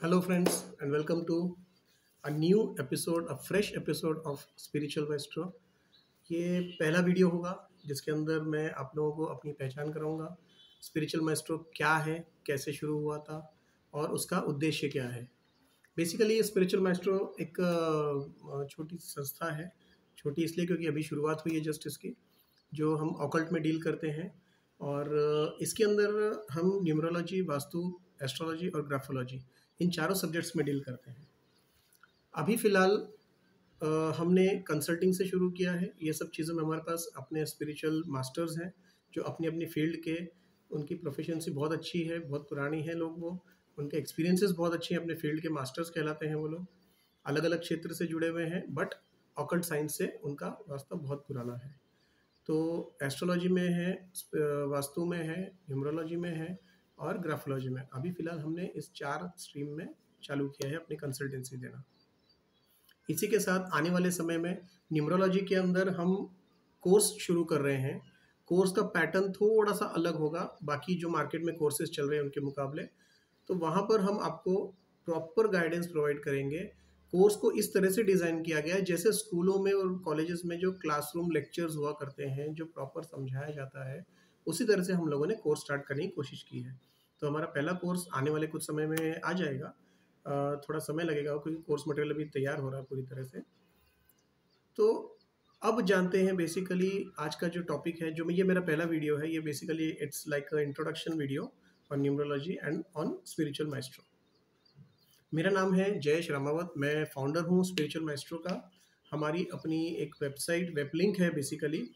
Hello, friends, and welcome to a new episode, a fresh episode of Spiritual Maestro. ये पहला video होगा जिसके अंदर मैं आप लोगों को अपनी पहचान कराऊंगा। स्पिरिचुअल माइस्ट्रो क्या है, कैसे शुरू हुआ था और उसका उद्देश्य क्या है। बेसिकली ये स्पिरिचुअल माइस्ट्रो एक छोटी सी संस्था है। छोटी इसलिए क्योंकि अभी शुरुआत हुई है जस्ट इसकी, जो हम ऑकल्ट में डील करते हैं। और इसके अंदर हम न्यूमरोलॉजी, वास्तु, एस्ट्रोलॉजी और ग्राफोलॉजी, इन चारों सब्जेक्ट्स में डील करते हैं। अभी फ़िलहाल हमने कंसल्टिंग से शुरू किया है। ये सब चीज़ों में हमारे पास अपने स्पिरिचुअल मास्टर्स हैं जो अपनी अपनी फील्ड के, उनकी प्रोफेशंसी बहुत अच्छी है, बहुत पुरानी है लोग वो, उनके एक्सपीरियंसेस बहुत अच्छे हैं, अपने फील्ड के मास्टर्स कहलाते हैं वो लोग। अलग अलग क्षेत्र से जुड़े हुए हैं बट ऑकल्ट साइंस से उनका वास्ता बहुत पुराना है। तो एस्ट्रोलॉजी में है, वास्तु में है, न्यूमरोलॉजी में है और ग्राफोलॉजी में। अभी फ़िलहाल हमने इस 4 स्ट्रीम में चालू किया है अपनी कंसल्टेंसी देना। इसी के साथ आने वाले समय में न्यूमरोलॉजी के अंदर हम कोर्स शुरू कर रहे हैं। कोर्स का पैटर्न थोड़ा सा अलग होगा बाकी जो मार्केट में कोर्सेज चल रहे हैं उनके मुकाबले। तो वहाँ पर हम आपको प्रॉपर गाइडेंस प्रोवाइड करेंगे। कोर्स को इस तरह से डिज़ाइन किया गया है जैसे स्कूलों में और कॉलेजेस में जो क्लासरूम लेक्चर्स हुआ करते हैं, जो प्रॉपर समझाया जाता है, उसी तरह से हम लोगों ने कोर्स स्टार्ट करने की कोशिश की है। तो हमारा पहला कोर्स आने वाले कुछ समय में आ जाएगा। थोड़ा समय लगेगा क्योंकि कोर्स मटेरियल अभी तैयार हो रहा है पूरी तरह से। तो अब जानते हैं बेसिकली आज का जो टॉपिक है, जो ये मेरा पहला वीडियो है, ये basically it's like a introduction video on numerology and on spiritual maestro. मेरा नाम है जयेश रामावत, मैं फाउंडर हूँ स्पिरिचुअल माइस्ट्रो का। हमारी अपनी एक वेबसाइट, वेब लिंक है बेसिकली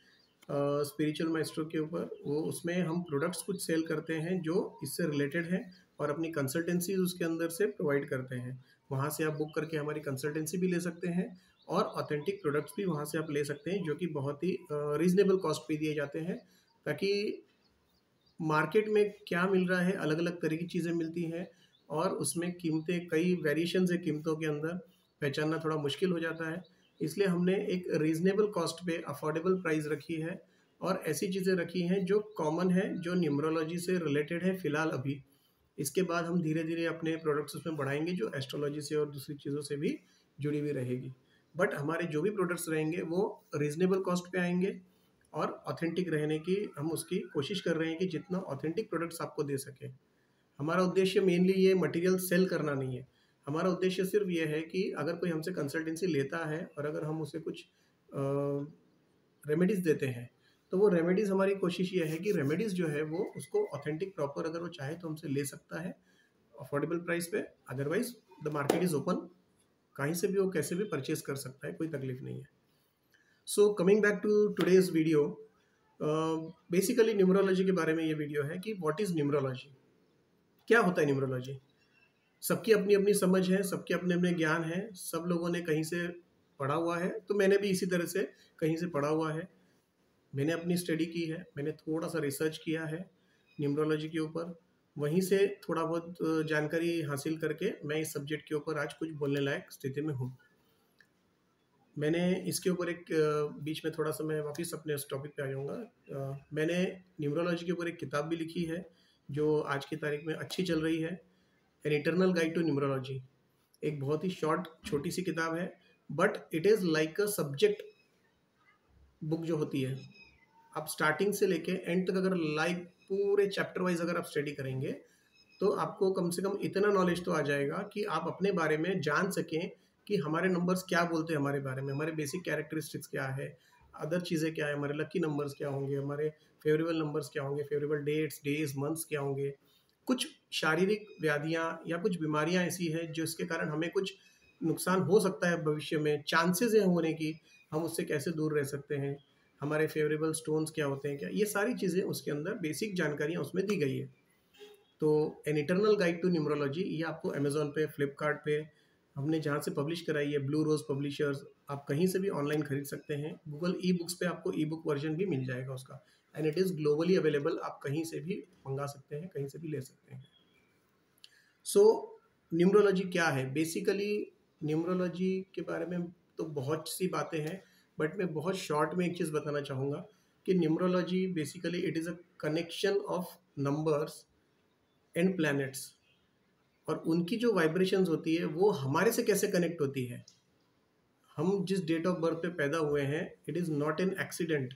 स्पिरिचुअल माइस्ट्रो के ऊपर। वो उसमें हम प्रोडक्ट्स कुछ सेल करते हैं जो इससे रिलेटेड हैं और अपनी कंसल्टेंसीज उसके अंदर से प्रोवाइड करते हैं। वहाँ से आप बुक करके हमारी कंसल्टेंसी भी ले सकते हैं और ऑथेंटिक प्रोडक्ट्स भी वहाँ से आप ले सकते हैं, जो कि बहुत ही रीज़नेबल कॉस्ट पे दिए जाते हैं, ताकि मार्केट में क्या मिल रहा है, अलग अलग तरह की चीज़ें मिलती हैं और उसमें कीमतें, कई वेरिएशंस है कीमतों के अंदर, पहचानना थोड़ा मुश्किल हो जाता है। इसलिए हमने एक रीज़नेबल कॉस्ट पे अफोर्डेबल प्राइस रखी है और ऐसी चीज़ें रखी हैं जो कॉमन है, जो न्यूमरोलॉजी से रिलेटेड है फ़िलहाल अभी। इसके बाद हम धीरे धीरे अपने प्रोडक्ट्स उसमें बढ़ाएंगे जो एस्ट्रोलॉजी से और दूसरी चीज़ों से भी जुड़ी हुई रहेगी। बट हमारे जो भी प्रोडक्ट्स रहेंगे वो रीज़नेबल कॉस्ट पे आएंगे और ऑथेंटिक रहने की हम उसकी कोशिश कर रहे हैं कि जितना ऑथेंटिक प्रोडक्ट्स आपको दे सकें। हमारा उद्देश्य मेनली ये मटेरियल सेल करना नहीं है। हमारा उद्देश्य सिर्फ ये है कि अगर कोई हमसे कंसल्टेंसी लेता है और अगर हम उसे कुछ रेमेडीज़ देते हैं, तो वो रेमेडीज़, हमारी कोशिश ये है कि रेमेडीज़ जो है वो उसको ऑथेंटिक प्रॉपर अगर वो चाहे तो हमसे ले सकता है अफोर्डेबल प्राइस पे। Otherwise the market is open, कहीं से भी वो कैसे भी परचेज कर सकता है, कोई तकलीफ नहीं है। So coming back to today's video, basically numerology के बारे में ये वीडियो है कि व्हाट इज़ न्यूमरोलॉजी, क्या होता है न्यूमरोलॉजी। सबकी अपनी अपनी समझ है, सबके अपने अपने ज्ञान है, सब लोगों ने कहीं से पढ़ा हुआ है, तो मैंने भी इसी तरह से कहीं से पढ़ा हुआ है। मैंने अपनी स्टडी की है, मैंने थोड़ा सा रिसर्च किया है न्यूमरोलॉजी के ऊपर, वहीं से थोड़ा बहुत जानकारी हासिल करके मैं इस सब्जेक्ट के ऊपर आज कुछ बोलने लायक स्थिति में हूँ। मैंने इसके ऊपर एक बीच में थोड़ा सा मैं वापस अपने उस टॉपिक पे आ जाऊँगा। मैंने न्यूमरोलॉजी के ऊपर एक किताब भी लिखी है जो आज की तारीख में अच्छी चल रही है, an eternal guide to numerology. एक बहुत ही शॉर्ट छोटी सी किताब है, but it is like a subject book जो होती है। आप स्टार्टिंग से लेके एंड तक अगर लाइक पूरे चैप्टर वाइज अगर आप स्टडी करेंगे तो आपको कम से कम इतना नॉलेज तो आ जाएगा कि आप अपने बारे में जान सकें कि हमारे नंबर्स क्या बोलते हैं हमारे बारे में, हमारे बेसिक कैरेक्टरिस्टिक्स क्या है, अदर चीज़ें क्या है, हमारे लकी नंबर्स क्या होंगे, हमारे फेवरेबल नंबर्स क्या होंगे, फेवरेबल डेट्स, डेज, मंथ्स क्या होंगे। कुछ शारीरिक व्याधियाँ या कुछ बीमारियाँ ऐसी है जिसके कारण हमें कुछ नुकसान हो सकता है भविष्य में, चांसेस हैं होने की, हम उससे कैसे दूर रह सकते हैं, हमारे फेवरेबल स्टोन्स क्या होते हैं, क्या, ये सारी चीज़ें उसके अंदर बेसिक जानकारियाँ उसमें दी गई है। तो an eternal guide to numerology ये आपको अमेजोन पे, फ्लिपकार्ट पे, हमने जहाँ से पब्लिश कराई है, ब्लू रोज पब्लिशर्स, आप कहीं से भी ऑनलाइन खरीद सकते हैं। गूगल ई बुक्स पे आपको ई बुक वर्जन भी मिल जाएगा उसका, and it is globally available, आप कहीं से भी मंगा सकते हैं, कहीं से भी ले सकते हैं। सो न्यूमरोलॉजी क्या है बेसिकली, न्यूमरोलॉजी के बारे में तो बहुत सी बातें हैं, बट मैं बहुत शॉर्ट में एक चीज़ बताना चाहूँगा कि numerology basically it is a connection of numbers and planets. और उनकी जो वाइब्रेशंस होती है वो हमारे से कैसे कनेक्ट होती है। हम जिस डेट ऑफ बर्थ पे पैदा हुए हैं, it is not an accident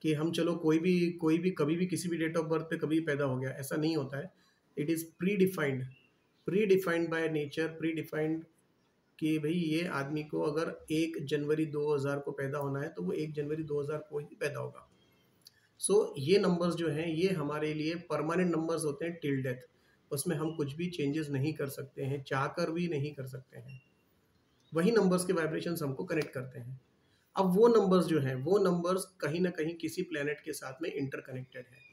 कि हम चलो कोई भी कभी भी किसी भी डेट ऑफ बर्थ पे कभी पैदा हो गया, ऐसा नहीं होता है। It is pre defined by nature, pre defined कि भाई ये आदमी को अगर 1 जनवरी 2000 को पैदा होना है तो वो 1 जनवरी 2000 को ही पैदा होगा। सो ये नंबर्स जो हैं ये हमारे लिए परमानेंट नंबर्स होते हैं टिल डेथ। उसमें हम कुछ भी चेंजेस नहीं कर सकते हैं, चाहकर भी नहीं कर सकते हैं। वही नंबर्स के वाइब्रेशंस हमको कनेक्ट करते हैं। अब वो नंबर्स जो हैं वो नंबर्स कहीं ना कहीं किसी प्लैनेट के साथ में इंटरकनेक्टेड है।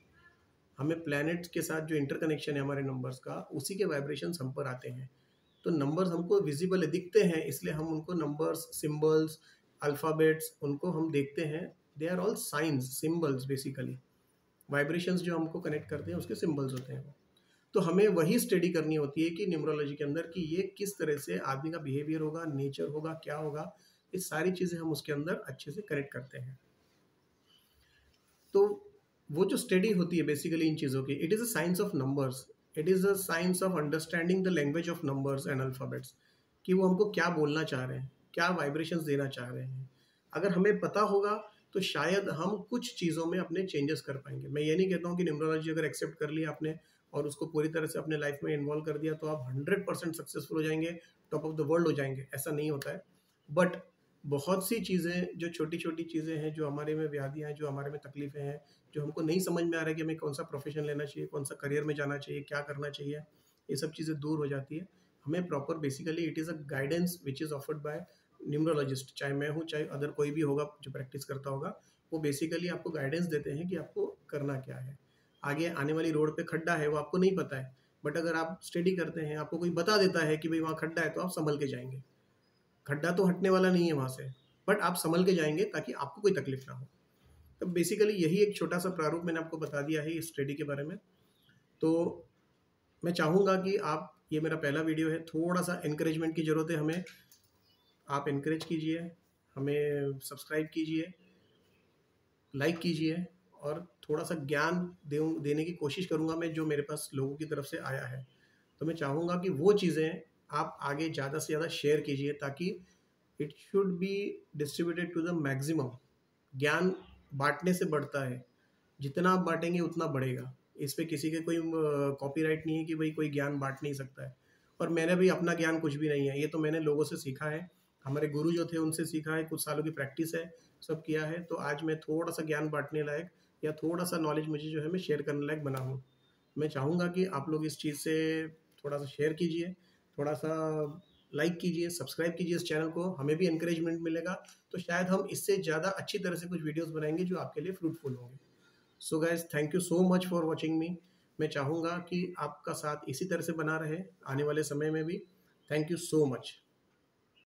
हमें प्लैनेट के साथ जो इंटरकनेक्शन है हमारे नंबर्स का, उसी के वाइब्रेशंस हम पर आते हैं। तो नंबर्स हमको विजिबल दिखते हैं, इसलिए हम उनको नंबर्स, सिंबल्स, अल्फ़ाबेट्स उनको हम देखते हैं। They are all science, symbols basically. Vibrations जो हमको कनेक्ट करते हैं उसके सिंबल्स होते हैं वो। तो हमें वही स्टडी करनी होती है कि न्यूमरोलॉजी के अंदर कि ये किस तरह से आदमी का बिहेवियर होगा, नेचर होगा, क्या होगा, ये सारी चीज़ें हम उसके अंदर अच्छे से कनेक्ट करते हैं। तो वो जो स्टडी होती है बेसिकली इन चीज़ों की, it is a science of numbers, it is a science of understanding the language of numbers and alphabets, कि वो हमको क्या बोलना चाह रहे हैं, क्या वाइब्रेशंस देना चाह रहे हैं। अगर हमें पता होगा तो शायद हम कुछ चीज़ों में अपने चेंजेस कर पाएंगे। मैं ये नहीं कहता हूँ कि न्यूमरोलॉजी अगर एक्सेप्ट कर लिया आपने और उसको पूरी तरह से अपने लाइफ में इन्वॉल्व कर दिया तो आप 100% सक्सेसफुल हो जाएंगे, टॉप ऑफ द वर्ल्ड हो जाएंगे, ऐसा नहीं होता है। बट बहुत सी चीज़ें, जो छोटी छोटी चीज़ें हैं, जो हमारे में व्याधियाँ हैं, जो हमारे में तकलीफ़ें हैं, जो हमको नहीं समझ में आ रहा है कि हमें कौन सा प्रोफेशन लेना चाहिए, कौन सा करियर में जाना चाहिए, क्या करना चाहिए, ये सब चीज़ें दूर हो जाती है। हमें proper basically it is a guidance which is offered by numerologist, चाहे मैं हूँ चाहे अदर कोई भी होगा जो प्रैक्टिस करता होगा, वो बेसिकली आपको गाइडेंस देते हैं कि आपको करना क्या है। आगे आने वाली रोड पे खड्डा है वो आपको नहीं पता है, बट अगर आप स्टडी करते हैं, आपको कोई बता देता है कि भाई वहाँ खड्डा है, तो आप संभल के जाएंगे। खड्डा तो हटने वाला नहीं है वहाँ से, बट आप संभल के जाएंगे ताकि आपको कोई तकलीफ ना हो। तो बेसिकली यही एक छोटा सा प्रारूप मैंने आपको बता दिया है इस स्टडी के बारे में। तो मैं चाहूँगा कि आप, ये मेरा पहला वीडियो है, थोड़ा सा इनकरेजमेंट की ज़रूरत है हमें। आप इनकरेज कीजिए, हमें सब्सक्राइब कीजिए, लाइक कीजिए, और थोड़ा सा ज्ञान देने की कोशिश करूँगा मैं जो मेरे पास लोगों की तरफ से आया है। तो मैं चाहूँगा कि वो चीज़ें आप आगे ज़्यादा से ज़्यादा शेयर कीजिए ताकि it should be distributed to the maximum. ज्ञान बांटने से बढ़ता है, जितना आप बांटेंगे उतना बढ़ेगा। इस पे किसी के कोई कॉपीराइट नहीं है कि भाई कोई ज्ञान बांट नहीं सकता है। और मैंने भी अपना ज्ञान कुछ भी नहीं है, ये तो मैंने लोगों से सीखा है, हमारे गुरु जो थे उनसे सीखा है, कुछ सालों की प्रैक्टिस है, सब किया है। तो आज मैं थोड़ा सा ज्ञान बांटने लायक या थोड़ा सा नॉलेज मुझे जो है मैं शेयर करने लायक बना हूँ। मैं चाहूँगा कि आप लोग इस चीज़ से थोड़ा सा शेयर कीजिए, थोड़ा सा लाइक कीजिए, सब्सक्राइब कीजिए इस चैनल को, हमें भी इंकरेजमेंट मिलेगा। तो शायद हम इससे ज़्यादा अच्छी तरह से कुछ वीडियोस बनाएंगे जो आपके लिए फ्रूटफुल होंगे। So guys, thank you so much for watching मी। मैं चाहूँगा कि आपका साथ इसी तरह से बना रहे आने वाले समय में भी। Thank you so much.